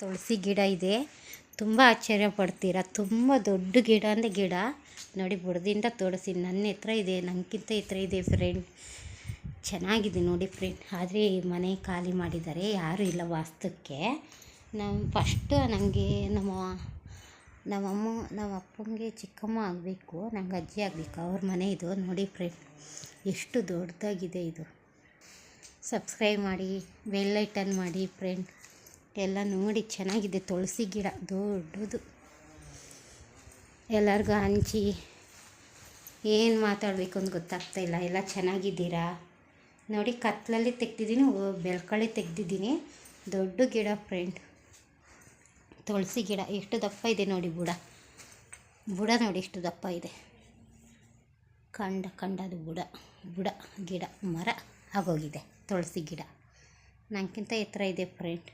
ತುಳಸಿ ಗಿಡ ಇದೆ. ತುಂಬ ಆಶ್ಚರ್ಯ ಪಡ್ತೀರಾ, ತುಂಬ ದೊಡ್ಡ ಗಿಡ ಅಂದರೆ ಗಿಡ ನೋಡಿ. ಬುಡದಿಂದ ತೋರಿಸಿ, ನನ್ನ ಎತ್ತರ ಇದೆ, ನನಗಿಂತ ಎತ್ತರ ಇದೆ ಫ್ರೆಂಡ್. ಚೆನ್ನಾಗಿದೆ ನೋಡಿ ಫ್ರೆಂಡ್. ಆದರೆ ಈ ಮನೆ ಖಾಲಿ ಮಾಡಿದ್ದಾರೆ, ಯಾರೂ ಇಲ್ಲ ವಾಸ್ತವಕ್ಕೆ. ಫಸ್ಟು ನನಗೆ ನಮ್ಮ ಅಪ್ಪಂಗೆ ಚಿಕ್ಕಮ್ಮ ಆಗಬೇಕು, ನಂಗೆ ಅಜ್ಜಿ ಆಗಬೇಕು. ಅವ್ರ ಮನೆ ಇದು ನೋಡಿ ಫ್ರೆಂಡ್, ಎಷ್ಟು ದೊಡ್ಡದಾಗಿದೆ ಇದು. ಸಬ್ಸ್ಕ್ರೈಬ್ ಮಾಡಿ, ಬೆಲ್ ಐಟನ್ ಮಾಡಿ ಫ್ರೆಂಡ್. ಎಲ್ಲ ನೋಡಿ, ಚೆನ್ನಾಗಿದೆ ತುಳಸಿ ಗಿಡ ದೊಡ್ಡದು. ಎಲ್ಲರಿಗೂ ಹಂಚಿ ಏನು ಮಾತಾಡಬೇಕು ಅಂತ ಗೊತ್ತಾಗ್ತಾಯಿಲ್ಲ. ಎಲ್ಲ ಚೆನ್ನಾಗಿದ್ದೀರಾ ನೋಡಿ. ಕತ್ತಲಲ್ಲಿ ತೆಗ್ದಿದ್ದೀನಿ, ಬೆಳ್ಕಳಿ ತೆಗ್ದಿದ್ದೀನಿ. ದೊಡ್ಡ ಗಿಡ ಫ್ರೆಂಡ್, ತುಳಸಿ ಗಿಡ ಎಷ್ಟು ದಪ್ಪ ಇದೆ ನೋಡಿ. ಬುಡ ನೋಡಿ ಎಷ್ಟು ದಪ್ಪ ಇದೆ. ಕಂಡದು ಬುಡ ಗಿಡ ಮರ ಆಗೋಗಿದೆ ತುಳಸಿ ಗಿಡ. ನನಗಿಂತ ಎತ್ತರ ಇದೆ ಫ್ರೆಂಡ್.